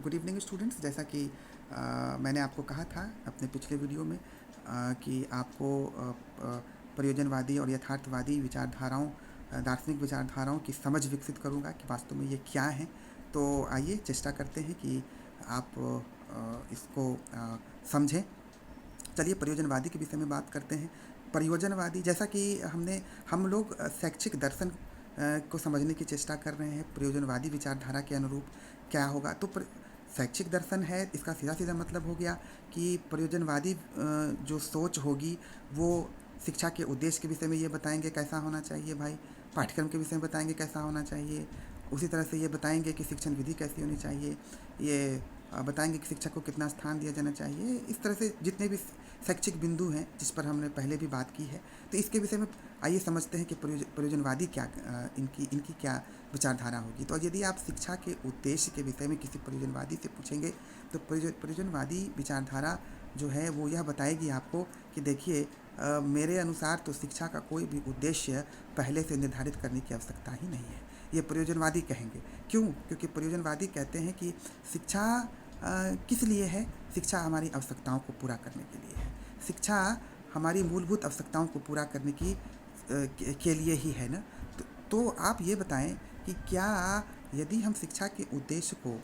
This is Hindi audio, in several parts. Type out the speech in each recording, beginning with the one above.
Good evening students. जैसा कि मैंने आपको कहा था अपने पिछले वीडियो में कि आपको प्रयोजनवादी और यथार्थवादी विचारधाराओं दार्शनिक विचारधाराओं की समझ विकसित करूंगा कि वास्तव में ये क्या हैं। तो आइए चेष्टा करते हैं कि आप इसको समझें। चलिए प्रयोजनवादी के विषय में बात करते हैं। प्रयोजनवादी, जैसा कि हम लोग शैक्षिक दर्शन को समझने की चेष्टा कर रहे हैं प्रयोजनवादी विचारधारा के अनुरूप क्या होगा। तो शैक्षिक दर्शन है, इसका सीधा सीधा मतलब हो गया कि प्रयोजनवादी जो सोच होगी वो शिक्षा के उद्देश्य के विषय में ये बताएंगे कैसा होना चाहिए भाई, पाठ्यक्रम के विषय में बताएंगे कैसा होना चाहिए, उसी तरह से ये बताएंगे कि शिक्षण विधि कैसी होनी चाहिए, ये बताएंगे कि शिक्षक को कितना स्थान दिया जाना चाहिए। इस तरह से जितने भी शैक्षिक बिंदु हैं जिस पर हमने पहले भी बात की है, तो इसके विषय में आइए समझते हैं कि प्रयोजनवादी क्या इनकी क्या विचारधारा होगी। तो यदि आप शिक्षा के उद्देश्य के विषय में किसी प्रयोजनवादी से पूछेंगे तो प्रयोजनवादी विचारधारा जो है वो यह बताएगी आपको कि देखिए मेरे अनुसार तो शिक्षा का कोई भी उद्देश्य पहले से निर्धारित करने की आवश्यकता ही नहीं है। ये प्रयोजनवादी कहेंगे। क्यों? क्योंकि प्रयोजनवादी कहते हैं कि शिक्षा किस लिए है? शिक्षा हमारी आवश्यकताओं को पूरा करने के लिए है। शिक्षा हमारी मूलभूत आवश्यकताओं को पूरा करने के लिए ही है ना। तो आप ये बताएं कि क्या यदि हम शिक्षा के उद्देश्य को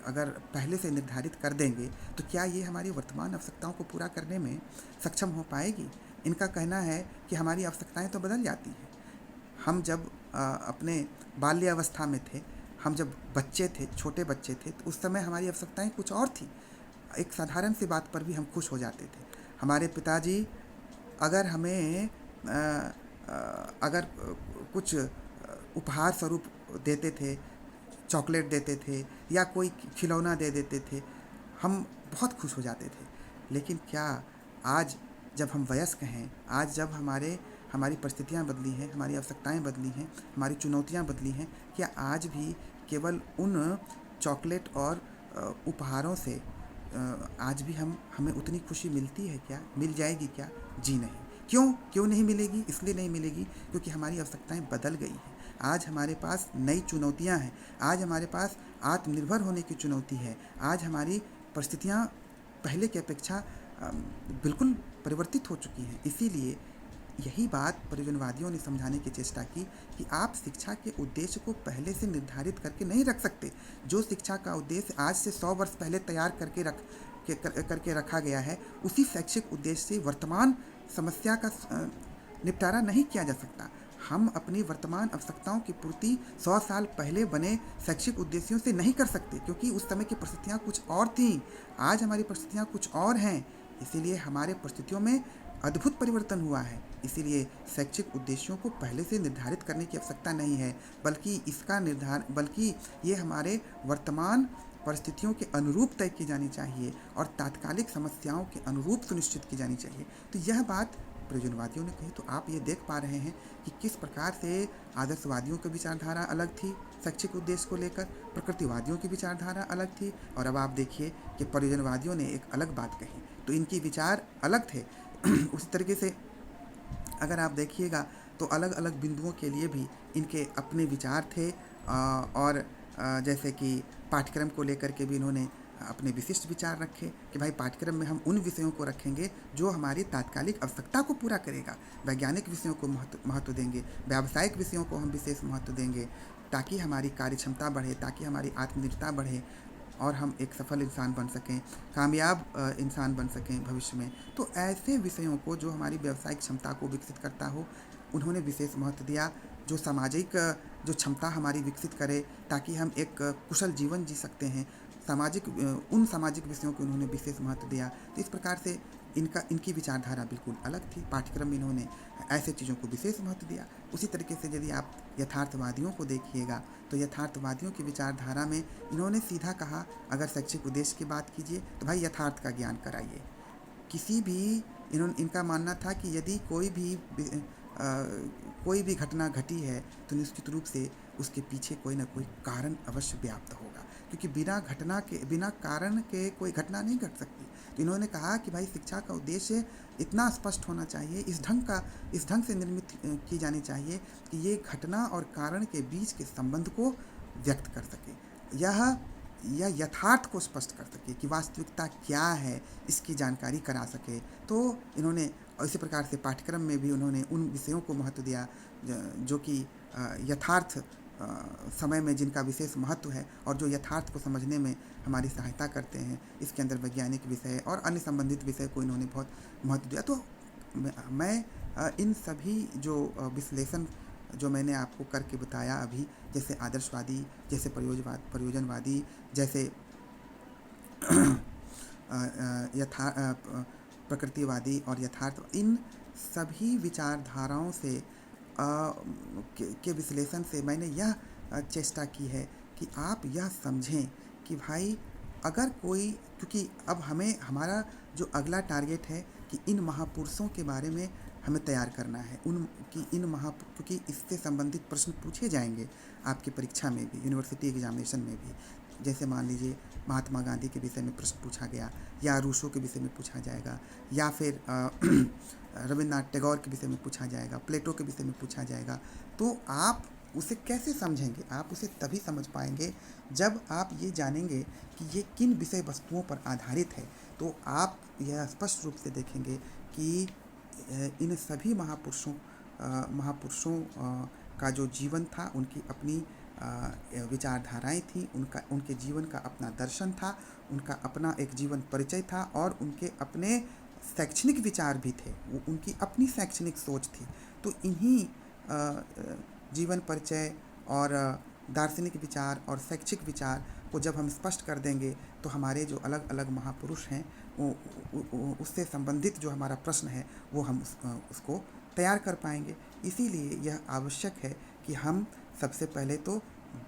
अगर पहले से निर्धारित कर देंगे तो क्या ये हमारी वर्तमान आवश्यकताओं को पूरा करने में सक्षम हो पाएगी? इनका कहना है कि हमारी आवश्यकताएं तो बदल जाती हैं। हम जब अपने बाल्यावस्था में थे, हम जब बच्चे थे, छोटे बच्चे थे, तो उस समय हमारी आवश्यकताएं कुछ और थी। एक साधारण सी बात पर भी हम खुश हो जाते थे। हमारे पिताजी अगर हमें अगर कुछ उपहार स्वरूप देते थे, चॉकलेट देते थे या कोई खिलौना दे देते थे, हम बहुत खुश हो जाते थे। लेकिन क्या आज जब हम वयस्क हैं, आज जब हमारी परिस्थितियाँ बदली हैं, हमारी आवश्यकताएं बदली हैं, हमारी चुनौतियाँ बदली हैं, क्या आज भी केवल उन चॉकलेट और उपहारों से आज भी हमें उतनी खुशी मिलती है क्या? मिल जाएगी क्या? जी नहीं। क्यों नहीं मिलेगी? इसलिए नहीं मिलेगी क्योंकि हमारी आवश्यकताएं बदल गई हैं। आज हमारे पास नई चुनौतियां हैं। आज हमारे पास आत्मनिर्भर होने की चुनौती है। आज हमारी परिस्थितियां पहले की अपेक्षा बिल्कुल परिवर्तित हो चुकी हैं। इसीलिए यही बात प्रयोजनवादियों ने समझाने की चेष्टा की कि आप शिक्षा के उद्देश्य को पहले से निर्धारित करके नहीं रख सकते। जो शिक्षा का उद्देश्य आज से 100 वर्ष पहले तैयार करके रखा गया है, उसी शैक्षिक उद्देश्य से वर्तमान समस्या का निपटारा नहीं किया जा सकता। हम अपनी वर्तमान आवश्यकताओं की पूर्ति 100 साल पहले बने शैक्षिक उद्देश्यों से नहीं कर सकते, क्योंकि उस समय की परिस्थितियाँ कुछ और थीं। आज हमारी परिस्थितियाँ कुछ और हैं। इसीलिए हमारे परिस्थितियों में अद्भुत परिवर्तन हुआ है। इसीलिए शैक्षिक उद्देश्यों को पहले से निर्धारित करने की आवश्यकता नहीं है, बल्कि ये हमारे वर्तमान परिस्थितियों के अनुरूप तय की जानी चाहिए और तात्कालिक समस्याओं के अनुरूप सुनिश्चित की जानी चाहिए। तो यह बात प्रयोजनवादियों ने कही। तो आप ये देख पा रहे हैं कि किस प्रकार से आदर्शवादियों की विचारधारा अलग थी शैक्षिक उद्देश्य को लेकर, प्रकृतिवादियों की विचारधारा अलग थी, और अब आप देखिए कि प्रयोजनवादियों ने एक अलग बात कही। तो इनकी विचार अलग थे। उसी तरीके से अगर आप देखिएगा तो अलग अलग बिंदुओं के लिए भी इनके अपने विचार थे। और जैसे कि पाठ्यक्रम को लेकर के भी इन्होंने अपने विशिष्ट विचार रखे कि भाई पाठ्यक्रम में हम उन विषयों को रखेंगे जो हमारी तात्कालिक आवश्यकता को पूरा करेगा। वैज्ञानिक विषयों को महत्व देंगे, व्यावसायिक विषयों को हम विशेष महत्व देंगे, ताकि हमारी कार्य क्षमता बढ़े, ताकि हमारी आत्मनिर्भरता बढ़े और हम एक सफल इंसान बन सकें, कामयाब इंसान बन सकें भविष्य में। तो ऐसे विषयों को जो हमारी व्यावसायिक क्षमता को विकसित करता हो, उन्होंने विशेष महत्व दिया। जो सामाजिक जो क्षमता हमारी विकसित करे ताकि हम एक कुशल जीवन जी सकते हैं, उन सामाजिक विषयों को उन्होंने विशेष महत्व दिया। तो इस प्रकार से इनकी विचारधारा बिल्कुल अलग थी। पाठ्यक्रम में इन्होंने ऐसे चीज़ों को विशेष महत्व दिया। उसी तरीके से यदि आप यथार्थवादियों को देखिएगा तो यथार्थवादियों की विचारधारा में इन्होंने सीधा कहा, अगर शैक्षिक उद्देश्य की बात कीजिए तो भाई यथार्थ का ज्ञान कराइए। इनका मानना था कि यदि कोई भी घटना घटी है तो निश्चित रूप से उसके पीछे कोई ना कोई कारण अवश्य व्याप्त होगा, क्योंकि बिना कारण के कोई घटना नहीं घट सकती। तो इन्होंने कहा कि भाई शिक्षा का उद्देश्य इतना स्पष्ट होना चाहिए, इस ढंग से निर्मित की जानी चाहिए कि ये घटना और कारण के बीच के संबंध को व्यक्त कर सके। या यथार्थ को स्पष्ट कर सके कि वास्तविकता क्या है, इसकी जानकारी करा सके। तो इन्होंने इसी प्रकार से पाठ्यक्रम में भी उन्होंने उन विषयों को महत्व दिया जो कि यथार्थ समय में जिनका विशेष महत्व है और जो यथार्थ को समझने में हमारी सहायता करते हैं। इसके अंदर वैज्ञानिक विषय और अन्य संबंधित विषय को इन्होंने बहुत महत्व दिया। तो मैं इन सभी जो विश्लेषण जो मैंने आपको करके बताया अभी, जैसे आदर्शवादी, जैसे प्रयोजनवादी, जैसे यथा प्रकृतिवादी और यथार्थ, इन सभी विचारधाराओं से के विश्लेषण से मैंने यह चेष्टा की है कि आप यह समझें कि भाई अगर कोई, क्योंकि अब हमें हमारा जो अगला टारगेट है कि इन महापुरुषों के बारे में हमें तैयार करना है, क्योंकि इससे संबंधित प्रश्न पूछे जाएंगे आपकी परीक्षा में भी, यूनिवर्सिटी एग्जामिनेशन में भी। जैसे मान लीजिए महात्मा गांधी के विषय में प्रश्न पूछा गया, या रूसो के विषय में पूछा जाएगा, या फिर रविन्द्रनाथ टैगोर के विषय में पूछा जाएगा, प्लेटो के विषय में पूछा जाएगा। तो आप उसे कैसे समझेंगे? आप उसे तभी समझ पाएंगे जब आप ये जानेंगे कि ये किन विषय वस्तुओं पर आधारित है। तो आप यह स्पष्ट रूप से देखेंगे कि इन सभी महापुरुषों का जो जीवन था, उनकी अपनी विचारधाराएं थी, उनके जीवन का अपना दर्शन था, उनका अपना एक जीवन परिचय था, और उनके अपने शैक्षणिक विचार भी थे, वो उनकी अपनी शैक्षणिक सोच थी। तो इन्हीं जीवन परिचय और दार्शनिक विचार और शैक्षिक विचार को जब हम स्पष्ट कर देंगे तो हमारे जो अलग अलग महापुरुष हैं उससे संबंधित जो हमारा प्रश्न है वो हम उसको तैयार कर पाएंगे। इसीलिए यह आवश्यक है कि हम सबसे पहले तो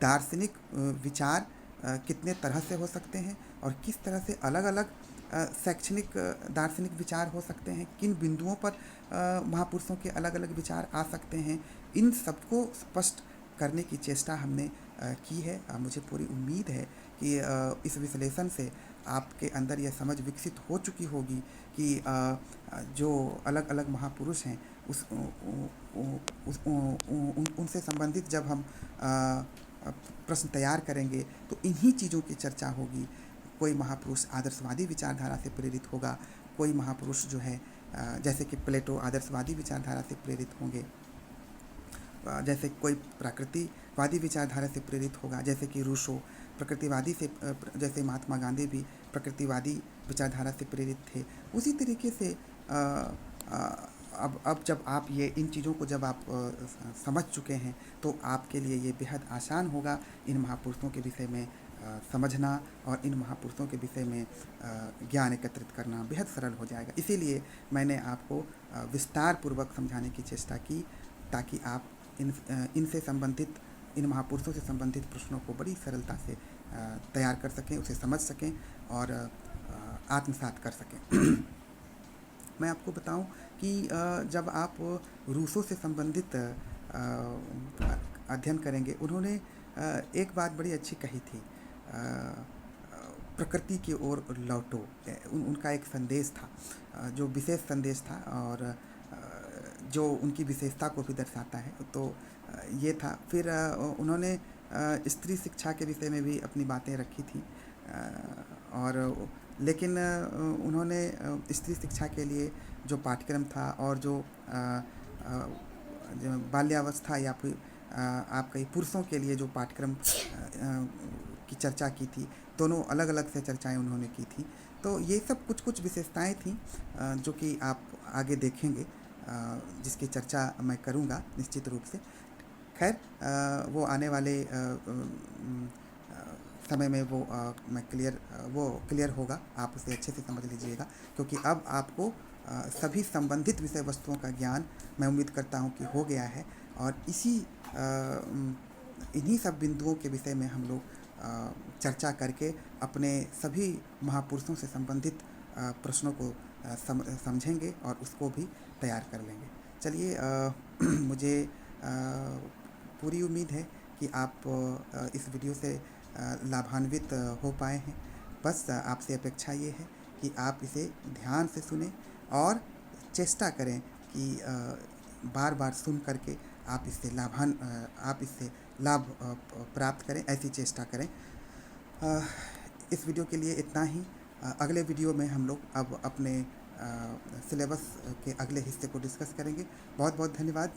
दार्शनिक विचार कितने तरह से हो सकते हैं और किस तरह से अलग अलग शैक्षणिक दार्शनिक विचार हो सकते हैं, किन बिंदुओं पर महापुरुषों के अलग अलग विचार आ सकते हैं, इन सबको स्पष्ट करने की चेष्टा हमने की है। मुझे पूरी उम्मीद है कि इस विश्लेषण से आपके अंदर यह समझ विकसित हो चुकी होगी कि जो अलग अलग महापुरुष हैं उनसे संबंधित जब हम प्रश्न तैयार करेंगे तो इन्हीं चीज़ों की चर्चा होगी। कोई महापुरुष आदर्शवादी विचारधारा से प्रेरित होगा, कोई महापुरुष जो है जैसे कि प्लेटो आदर्शवादी विचारधारा से प्रेरित होंगे, जैसे कोई प्रकृतिवादी विचारधारा से प्रेरित होगा, जैसे कि रूसो प्रकृतिवादी से, जैसे महात्मा गांधी भी प्रकृतिवादी विचारधारा से प्रेरित थे। उसी तरीके से अब जब आप ये इन चीज़ों को जब आप समझ चुके हैं तो आपके लिए ये बेहद आसान होगा इन महापुरुषों के विषय में समझना, और इन महापुरुषों के विषय में ज्ञान एकत्रित करना बेहद सरल हो जाएगा। इसीलिए मैंने आपको विस्तार पूर्वक समझाने की चेष्टा की ताकि आप इनसे संबंधित, इन महापुरुषों से संबंधित प्रश्नों को बड़ी सरलता से तैयार कर सकें, उसे समझ सकें और आत्मसात कर सकें। मैं आपको बताऊं कि जब आप रूसों से संबंधित अध्ययन करेंगे, उन्होंने एक बात बड़ी अच्छी कही थी, प्रकृति की ओर लौटो। उनका एक संदेश था जो विशेष संदेश था और जो उनकी विशेषता को भी दर्शाता है। तो ये था। फिर उन्होंने स्त्री शिक्षा के विषय में भी अपनी बातें रखी थी, और लेकिन उन्होंने स्त्री शिक्षा के लिए जो पाठ्यक्रम था और जो बाल्यावस्था या फिर आप कहीं पुरुषों के लिए जो पाठ्यक्रम की चर्चा की थी, दोनों अलग अलग से चर्चाएं उन्होंने की थी। तो ये सब कुछ कुछ विशेषताएं थी जो कि आप आगे देखेंगे, जिसकी चर्चा मैं करूँगा निश्चित रूप से। खैर वो आने वाले समय में वो क्लियर होगा, आप उसे अच्छे से समझ लीजिएगा, क्योंकि अब आपको सभी संबंधित विषय वस्तुओं का ज्ञान मैं उम्मीद करता हूँ कि हो गया है, और इन्हीं सब बिंदुओं के विषय में हम लोग चर्चा करके अपने सभी महापुरुषों से संबंधित प्रश्नों को समझेंगे और उसको भी तैयार कर लेंगे। चलिए, मुझे पूरी उम्मीद है कि आप इस वीडियो से लाभान्वित हो पाए हैं। बस आपसे अपेक्षा ये है कि आप इसे ध्यान से सुनें और चेष्टा करें कि बार बार सुन करके आप इससे लाभ प्राप्त करें, ऐसी चेष्टा करें। इस वीडियो के लिए इतना ही। अगले वीडियो में हम लोग अब अपने सिलेबस के अगले हिस्से को डिस्कस करेंगे। बहुत बहुत धन्यवाद।